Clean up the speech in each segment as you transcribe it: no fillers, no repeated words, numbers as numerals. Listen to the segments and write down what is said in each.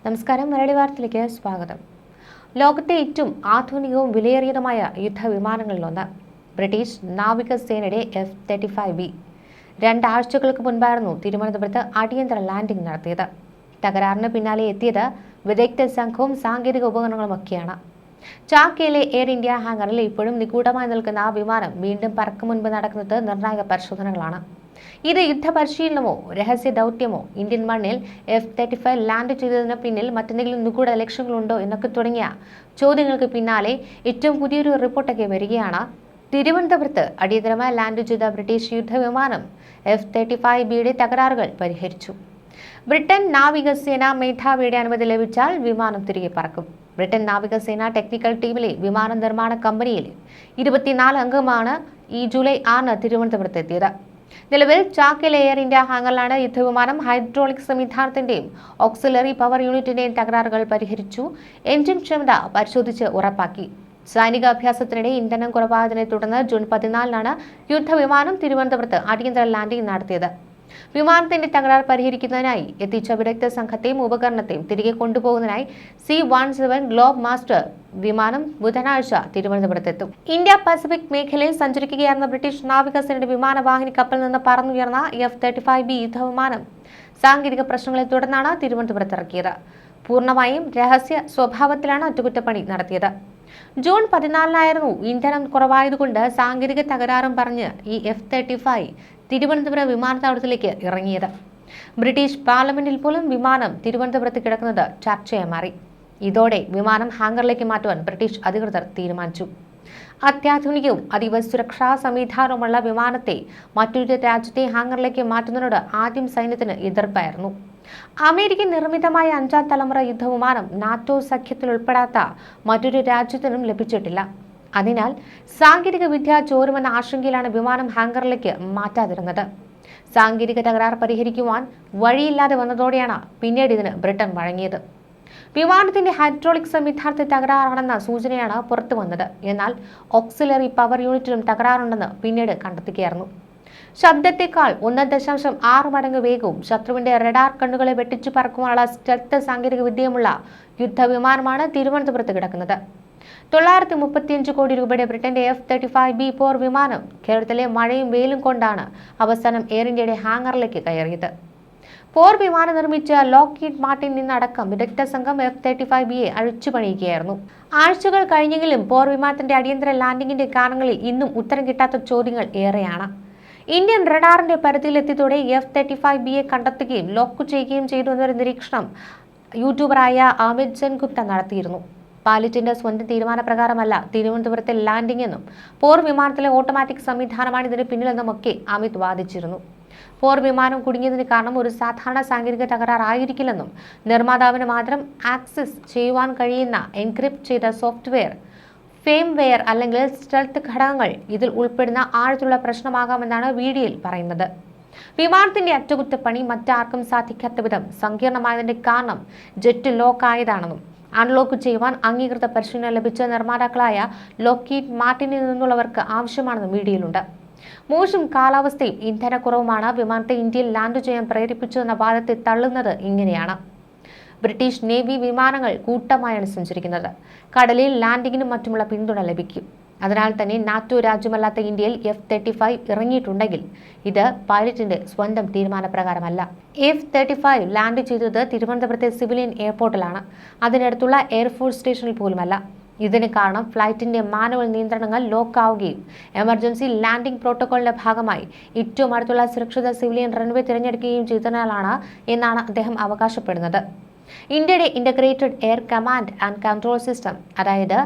നമസ്കാരം. മലയാളി വാർത്തയിലേക്ക് സ്വാഗതം. ലോകത്തെ ഏറ്റവും ആധുനികവും വിലയേറിയതുമായ യുദ്ധവിമാനങ്ങളിലൊന്ന് ബ്രിട്ടീഷ് നാവികസേനയുടെ F-35B. 2 ആഴ്ചകൾക്ക് മുൻപായിരുന്നു തിരുവനന്തപുരത്ത് അടിയന്തര ലാൻഡിംഗ് നടത്തിയത്. തകരാറിന് പിന്നാലെ എത്തിയത് വിദഗ്ധ സംഘവും സാങ്കേതിക ഉപകരണങ്ങളുമൊക്കെയാണ്. ചാക്കയിലെ എയർ ഇന്ത്യ ഹാങ്ങറിൽ ഇപ്പോഴും നിഗൂഢമായി നിൽക്കുന്ന ആ വിമാനം വീണ്ടും പറക്കും മുൻപ് നടക്കുന്നത് നിർണായക പരിശോധനകളാണ്. ഇത് യുദ്ധപരിശീലനമോ രഹസ്യ ദൗത്യമോ, ഇന്ത്യൻ മണ്ണിൽ F-35 ലാൻഡ് ചെയ്തതിന് പിന്നിൽ മറ്റെന്തെങ്കിലും നിഗൂഢ ലക്ഷ്യങ്ങളുണ്ടോ എന്നൊക്കെ തുടങ്ങിയ ചോദ്യങ്ങൾക്ക് പിന്നാലെ ഏറ്റവും പുതിയൊരു റിപ്പോർട്ടൊക്കെ വരികയാണ്. തിരുവനന്തപുരത്ത് അടിയന്തരമായി ലാൻഡ് ചെയ്ത ബ്രിട്ടീഷ് യുദ്ധവിമാനം F-35Bയുടെ തകരാറുകൾ പരിഹരിച്ചു. ബ്രിട്ടൻ നാവികസേന മേധാവിയുടെ അനുമതി ലഭിച്ചാൽ വിമാനം തിരികെ പറക്കും. ബ്രിട്ടൻ നാവികസേന ടെക്നിക്കൽ ടീമിലെ വിമാന നിർമ്മാണ കമ്പനിയിലെ 24 അംഗമാണ് ഈ ജൂലൈ 6 തിരുവനന്തപുരത്ത് എത്തിയത്. നിലവിൽ ചാക്കയിലെ എയർ ഇന്ത്യ ഹാങ്ങറിലാണ് യുദ്ധവിമാനം. ഹൈഡ്രോളിക് സംവിധാനത്തിന്റെയും ഓക്സിലറി പവർ യൂണിറ്റിന്റെയും തകരാറുകൾ പരിഹരിച്ചു. എഞ്ചിൻ ക്ഷമത പരിശോധിച്ച് ഉറപ്പാക്കി. സൈനിക അഭ്യാസത്തിനിടെ ഇന്ധനം കുറവായതിനെ തുടർന്ന് ജൂൺ 14 യുദ്ധവിമാനം തിരുവനന്തപുരത്ത് അടിയന്തര ലാൻഡിംഗ് നടത്തിയത്. വിമാനത്തിന്റെ തകരാർ പരിഹരിക്കുന്നതിനായി എത്തിച്ച വിദഗ്ധ സംഘത്തെയും ഉപകരണത്തെയും തിരികെ കൊണ്ടുപോകുന്നതിനായി C-17 ഗ്ലോബ് മാസ്റ്റർ വിമാനം ബുധനാഴ്ച തിരുവനന്തപുരത്തെത്തും. ഇന്ത്യ പസഫിക് മേഖലയിൽ സഞ്ചരിക്കുകയായിരുന്ന ബ്രിട്ടീഷ് നാവികസേനയുടെ വിമാനവാഹിനി കപ്പലിൽ നിന്ന് പറന്നുയർന്ന F-35B യുദ്ധവിമാനം സാങ്കേതിക പ്രശ്നങ്ങളെ തുടർന്നാണ് തിരുവനന്തപുരത്ത് ഇറക്കിയത്. പൂർണ്ണമായും രഹസ്യ സ്വഭാവത്തിലാണ് അറ്റകുറ്റപ്പണി നടത്തിയത്. ജൂൺ 14 ഇന്ധനം കുറവായതുകൊണ്ട് സാങ്കേതിക തകരാറും പറഞ്ഞ് ഈ F-35 തിരുവനന്തപുരം വിമാനത്താവളത്തിലേക്ക് ഇറങ്ങിയത്. ബ്രിട്ടീഷ് പാർലമെന്റിൽ പോലും വിമാനം തിരുവനന്തപുരത്ത് കിടക്കുന്നത് ചർച്ചയായി മാറി. ഇതോടെ വിമാനം ഹാങ്ങറിലേക്ക് മാറ്റുവാൻ ബ്രിട്ടീഷ് അധികൃതർ തീരുമാനിച്ചു. അത്യാധുനികവും അതീവ സുരക്ഷാ സംവിധാനവുമുള്ള വിമാനത്തെ മറ്റൊരു രാജ്യത്തെ ഹാങ്ങറിലേക്ക് മാറ്റുന്നതിനോട് ആദ്യം സൈന്യത്തിന് എതിർപ്പായിരുന്നു. അമേരിക്കൻ നിർമ്മിതമായ 5ാം തലമുറ യുദ്ധവിമാനം നാറ്റോ സഖ്യത്തിൽ ഉൾപ്പെടാത്ത മറ്റൊരു രാജ്യത്തിനും ലഭിച്ചിട്ടില്ല. അതിനാൽ സാങ്കേതിക വിദ്യ ചോരുമെന്ന ആശങ്കയിലാണ് വിമാനം ഹാങ്ങറിലേക്ക് മാറ്റാതിരുന്നത്. സാങ്കേതിക തകരാർ പരിഹരിക്കുവാൻ വഴിയില്ലാതെ വന്നതോടെയാണ് പിന്നീട് ഇതിന് ബ്രിട്ടൻ വഴങ്ങിയത്. വിമാനത്തിന്റെ ഹൈഡ്രോളിക് സംവിധാനത്തിൽ തകരാറാണെന്ന സൂചനയാണ് പുറത്തു വന്നത്. എന്നാൽ ഓക്സിലറി പവർ യൂണിറ്റിലും തകരാറുണ്ടെന്ന് പിന്നീട് കണ്ടെത്തുകയായിരുന്നു. ശബ്ദത്തെക്കാൾ 1.6 മടങ്ങ് വേഗവും ശത്രുവിന്റെ റഡാർ കണ്ണുകളെ വെട്ടിച്ചു പറക്കുവാനുള്ള സ്റ്റെൽത്ത് സാങ്കേതിക വിദ്യയുമുള്ള യുദ്ധവിമാനമാണ് തിരുവനന്തപുരത്ത് കിടക്കുന്നത്. 935 കോടി രൂപയുടെ ബ്രിട്ടന്റെ F-35B പോർ വിമാനം കേരളത്തിലെ മഴയും വെയിലും കൊണ്ടാണ് അവസാനം എയർ ഇന്ത്യയുടെ ഹാങ്ങറിലേക്ക് കയറിയത്. പോർ വിമാനം നിർമ്മിച്ച ലോക്ഹീഡ് മാർട്ടിൻ നിന്നടക്കം വിദഗ്ധ സംഘം F-35Bയെ അഴിച്ചുപണിയുകയായിരുന്നു. ആഴ്ചകൾ കഴിഞ്ഞെങ്കിലും പോർ വിമാനത്തിന്റെ അടിയന്തര ലാൻഡിംഗിന്റെ കാരണങ്ങളിൽ ഇന്നും ഉത്തരം കിട്ടാത്ത ചോദ്യങ്ങൾ ഏറെയാണ്. ഇന്ത്യൻ റഡാറിന്റെ പരിധിയിലെത്തിയതോടെ F-35Bയെ കണ്ടെത്തുകയും ലോക്ക് ചെയ്യുകയും ചെയ്തു എന്നൊരു നിരീക്ഷണം യൂട്യൂബറായ അമിത് സെൻഗുപ്ത നടത്തിയിരുന്നു. പൈലറ്റിന്റെ സ്വന്തം തീരുമാനപ്രകാരമല്ല തിരുവനന്തപുരത്തെ ലാൻഡിംഗ് എന്നും പോർ വിമാനത്തിലെ ഓട്ടോമാറ്റിക് സംവിധാനമാണ് ഇതിന് പിന്നിലെന്നുമൊക്കെ അമിത് വാദിച്ചിരുന്നു. പോർ വിമാനം കുടുങ്ങിയതിന് കാരണം ഒരു സാധാരണ സാങ്കേതിക തകരാറായിരിക്കില്ലെന്നും നിർമ്മാതാവിന് മാത്രം ആക്സസ് ചെയ്യുവാൻ കഴിയുന്ന എൻക്രിപ്റ്റ് ചെയ്ത സോഫ്റ്റ്വെയർ, ഫേംവെയർ അല്ലെങ്കിൽ സ്റ്റെൽത്ത് ഘടകങ്ങൾ ഇതിൽ ഉൾപ്പെടുന്ന ആഴത്തിലുള്ള പ്രശ്നമാകാമെന്നാണ് വീഡിയോയിൽ പറയുന്നത്. വിമാനത്തിന്റെ അറ്റകുറ്റപ്പണി മറ്റാർക്കും സാധിക്കാത്ത വിധം സങ്കീർണമായതിന്റെ കാരണം ജെറ്റ് ലോക്ക് ആയതാണെന്നും അൺലോക്ക് ചെയ്യുവാൻ അംഗീകൃത പരിശീലനം ലഭിച്ച നിർമ്മാതാക്കളായ ലോക്ഹീഡ് മാർട്ടിനിൽ നിന്നുള്ളവർക്ക് ആവശ്യമാണെന്നും വീഡിയോയിലുണ്ട്. മോശം കാലാവസ്ഥയും ഇന്ധനക്കുറവുമാണ് വിമാനത്തെ ഇന്ത്യയിൽ ലാൻഡ് ചെയ്യാൻ പ്രേരിപ്പിച്ചതെന്ന വാദത്തെ തള്ളുന്നത് ഇങ്ങനെയാണ്. ബ്രിട്ടീഷ് നേവി വിമാനങ്ങൾ കൂട്ടമായാണ് സഞ്ചരിക്കുന്നത്. കടലിൽ ലാൻഡിങ്ങിനും മറ്റുമുള്ള പിന്തുണ ലഭിക്കും. അതിനാൽ തന്നെ നാറ്റോ രാജ്യമല്ലാത്ത ഇന്ത്യയിൽ F-35 ഇറങ്ങിയിട്ടുണ്ടെങ്കിൽ ഇത് പൈലറ്റിന്റെ സ്വന്തം തീരുമാനപ്രകാരമല്ല. F-35 ലാൻഡ് ചെയ്തത് തിരുവനന്തപുരത്തെ സിവിലിയൻ എയർപോർട്ടിലാണ്. അതിനടുത്തുള്ള എയർഫോഴ്സ് സ്റ്റേഷനിൽ പോലുമല്ല. ഇതിന് കാരണം ഫ്ലൈറ്റിന്റെ മാനുവൽ നിയന്ത്രണങ്ങൾ ലോക്ക് ആവുകയും എമർജൻസി ലാൻഡിംഗ് പ്രോട്ടോക്കോളിന്റെ ഭാഗമായി ഏറ്റവും അടുത്തുള്ള സുരക്ഷിത സിവിലിയൻ റൺവേ തിരഞ്ഞെടുക്കുകയും ചെയ്തതിനാലാണ് എന്നാണ് അദ്ദേഹം അവകാശപ്പെടുന്നത്. ഇന്ത്യയുടെ integrated air command and control system, അതായത്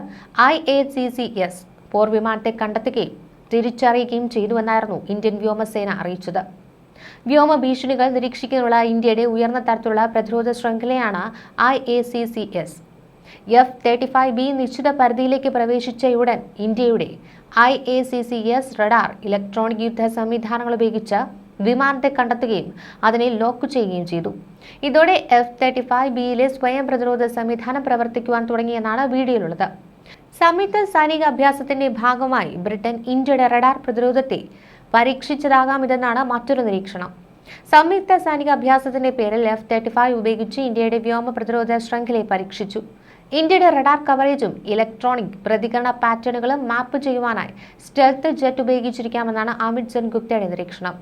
IACCS, പോർ വിമാനത്തെ കണ്ടെത്തുകയും തിരിച്ചറിയുകയും ചെയ്തുവെന്നായിരുന്നു ഇന്ത്യൻ വ്യോമസേന അറിയിച്ചത്. വ്യോമ ഭീഷണികൾ നിരീക്ഷിക്കാനുള്ള ഇന്ത്യയുടെ ഉയർന്ന തരത്തിലുള്ള പ്രതിരോധ ശൃംഖലയാണ് IACCS. F-35B നിശ്ചിത പരിധിയിലേക്ക് പ്രവേശിച്ചയുടൻ ഇന്ത്യയുടെ IACCS റഡാർ ഇലക്ട്രോണിക് യുദ്ധ സംവിധാനങ്ങൾ ഉപയോഗിച്ച് വിമാനത്തെ കണ്ടെത്തുകയും അതിനെ ലോക്ക് ചെയ്യുകയും ചെയ്തു. ഇതോടെ F-35Bയിലെ സ്വയം പ്രതിരോധ സംവിധാനം പ്രവർത്തിക്കുവാൻ തുടങ്ങിയെന്നാണ് വീഡിയോയിലുള്ളത്. സംയുക്ത സൈനിക അഭ്യാസത്തിന്റെ ഭാഗമായി ബ്രിട്ടൻ ഇന്ത്യയുടെ റഡാർ പ്രതിരോധത്തെ പരീക്ഷിച്ചതാകാം ഇതെന്നാണ് മറ്റൊരു നിരീക്ഷണം. സംയുക്ത സൈനിക അഭ്യാസത്തിന്റെ പേരിൽ F-35 ഉപയോഗിച്ച് ഇന്ത്യയുടെ വ്യോമ പ്രതിരോധ ശൃംഖലയെ പരീക്ഷിച്ചു. ഇന്ത്യയുടെ റഡാർ കവറേജും ഇലക്ട്രോണിക് പ്രതികരണ പാറ്റേണുകളും മാപ്പ് ചെയ്യുവാനായി സ്റ്റെൽത്ത് ജെറ്റ് ഉപയോഗിച്ചിരിക്കാമെന്നാണ് അമിത് സെൻ ഗുപ്തയുടെ നിരീക്ഷണം.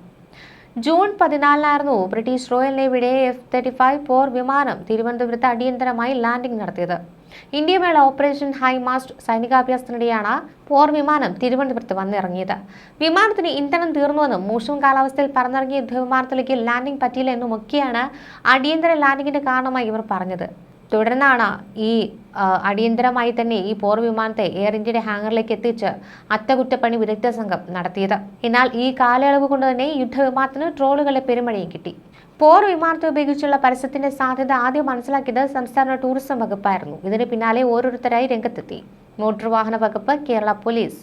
ജൂൺ 14 ബ്രിട്ടീഷ് റോയൽ നേവിയുടെ F-35 പോർ വിമാനം തിരുവനന്തപുരത്ത് അടിയന്തരമായി ലാൻഡിംഗ് നടത്തിയത്. ഇന്ത്യയുമായുള്ള ഓപ്പറേഷൻ ഹൈമാസ്റ്റ് സൈനികാഭ്യാസത്തിനിടെയാണ് പോർ വിമാനം തിരുവനന്തപുരത്ത് വന്നിറങ്ങിയത്. വിമാനത്തിന് ഇന്ധനം തീർന്നുവെന്നും മോശം കാലാവസ്ഥയിൽ പറന്നിറങ്ങിയ യുദ്ധവിമാനത്തിലേക്ക് ലാൻഡിംഗ് പറ്റിയില്ല എന്നുമൊക്കെയാണ് അടിയന്തര ലാൻഡിങ്ങിന്റെ കാരണമായി ഇവർ പറഞ്ഞത്. തുടർന്നാണ് ഈ അടിയന്തരമായി തന്നെ ഈ പോർ വിമാനത്തെ എയർ ഇന്ത്യയുടെ ഹാങ്ങറിലേക്ക് എത്തിച്ച് അറ്റകുറ്റപ്പണി വിദഗ്ധ സംഘം നടത്തിയത്. എന്നാൽ ഈ കാലയളവ് കൊണ്ട് തന്നെ യുദ്ധവിമാനത്തിന് ട്രോളുകളുടെ പെരുമഴയും കിട്ടി. പോർ വിമാനത്തെ ഉപയോഗിച്ചുള്ള പരസ്യത്തിന്റെ സാധ്യത ആദ്യം മനസ്സിലാക്കിയത് സംസ്ഥാന ടൂറിസം വകുപ്പായിരുന്നു. ഇതിന് പിന്നാലെ ഓരോരുത്തരായി രംഗത്തെത്തി. മോട്ടോർ വാഹന വകുപ്പ്, കേരള പോലീസ്,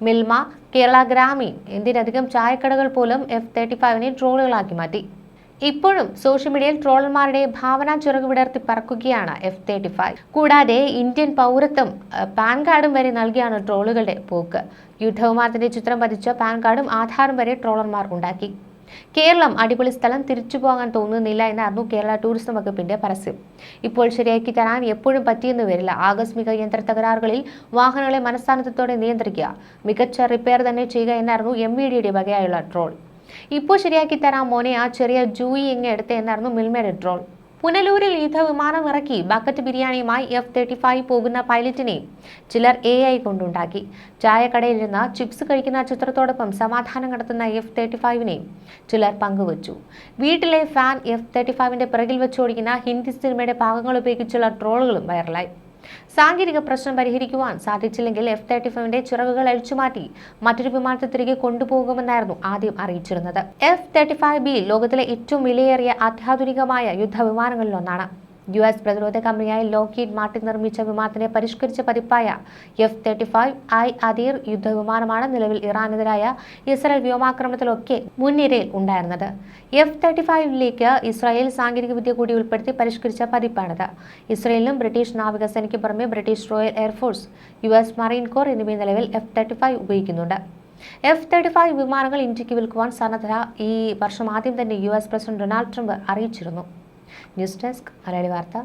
മിൽമ, കേരള ഗ്രാമീൺ, എന്തിനധികം ചായക്കടകൾ പോലും F-35നെ ട്രോളുകളാക്കി മാറ്റി. ഇപ്പോഴും സോഷ്യൽ മീഡിയയിൽ ട്രോളർമാരുടെ ഭാവന ചിറകു വിടർത്തി പറക്കുകയാണ് F-35. കൂടാതെ ഇന്ത്യൻ പൗരത്വം, പാൻ കാർഡും വരെ നൽകിയാണ് ട്രോളുകളുടെ പോക്ക്. യുദ്ധവിമാനത്തിന്റെ ചിത്രം പതിച്ച പാൻ കാർഡും ആധാറും വരെ ട്രോളർമാർ ഉണ്ടാക്കി. കേരളം അടിപൊളി സ്ഥലം, തിരിച്ചു പോകാൻ തോന്നുന്നില്ല എന്നായിരുന്നു കേരള ടൂറിസം വകുപ്പിന്റെ പരസ്യം. ഇപ്പോൾ ശരിയാക്കി തരാൻ എപ്പോഴും പറ്റിയെന്ന് വരില്ല. ആകസ്മിക യന്ത്ര തകരാറുകളിൽ വാഹനങ്ങളെ മനസ്സാന്നിധ്യത്തോടെ നിയന്ത്രിക്കുക, മികച്ച റിപ്പയർ തന്നെ ചെയ്യുക എന്നായിരുന്നു MVDയുടെ വകയായുള്ള ട്രോൾ. ഇപ്പോൾ ശരിയാക്കി തരാം മോനെ, ആ ചെറിയ ജൂയി എങ്ങ എടുത്തേ എന്നായിരുന്നു മിൽമയുടെ ട്രോൾ. പുനലൂരിൽ യുദ്ധവിമാനം ഇറക്കി ബക്കറ്റ് ബിരിയാണിയുമായി F-35 പോകുന്ന പൈലറ്റിനെ ചിലർ AI കൊണ്ടുണ്ടാക്കി. ചായക്കടയിലിരുന്ന് ചിപ്സ് കഴിക്കുന്ന ചിത്രത്തോടൊപ്പം സമാധാനം നടത്തുന്ന F-35നെ ചിലർ പങ്കുവച്ചു. വീട്ടിലെ ഫാൻ F-35ന്റെ പിറകിൽ വെച്ചോടിക്കുന്ന ഹിന്ദി സിനിമയുടെ ഭാഗങ്ങൾ ഉപയോഗിച്ചുള്ള ട്രോളുകളും വൈറലായി. സാങ്കേതിക പ്രശ്നം പരിഹരിക്കുവാൻ സാധിച്ചില്ലെങ്കിൽ F-35ന്റെ ചിറകുകൾ അഴിച്ചുമാറ്റി മറ്റൊരു വിമാനത്തെ തിരികെ കൊണ്ടുപോകുമെന്നായിരുന്നു ആദ്യം അറിയിച്ചിരുന്നത്. F-35B ലോകത്തിലെ ഏറ്റവും വിലയേറിയ അത്യാധുനികമായ യുദ്ധവിമാനങ്ങളിലൊന്നാണ്. US പ്രതിരോധ കമ്പനിയായ ലോക്ഹീഡ് മാർട്ടിൻ നിർമ്മിച്ച വിമാനത്തിന്റെ പരിഷ്കരിച്ച പതിപ്പായ F-35I അദീർ യുദ്ധവിമാനമാണ് നിലവിൽ ഇറാനെതിരായ ഇസ്രായേൽ വ്യോമാക്രമണത്തിലൊക്കെ മുൻനിരയിൽ ഉണ്ടായിരുന്നത്. F-35ലേക്ക് ഇസ്രായേൽ സാങ്കേതികവിദ്യ കൂടി ഉൾപ്പെടുത്തി പരിഷ്കരിച്ച പതിപ്പാണിത്. ഇസ്രായേലിനും ബ്രിട്ടീഷ് നാവികസേനയ്ക്ക് പുറമെ British royal air force, US marine core എന്നിവ നിലവിൽ F-35 ഉപയോഗിക്കുന്നുണ്ട്. F-35 വിമാനങ്ങൾ ഇന്ത്യക്ക് വിൽക്കുവാൻ സന്നദ്ധത ഈ വർഷം ആദ്യം തന്നെ US പ്രസിഡന്റ് ഡൊണാൾഡ് ട്രംപ് അറിയിച്ചിരുന്നു. ന്യൂസ് ഡെസ്ക് മലയാളി വാർത്ത.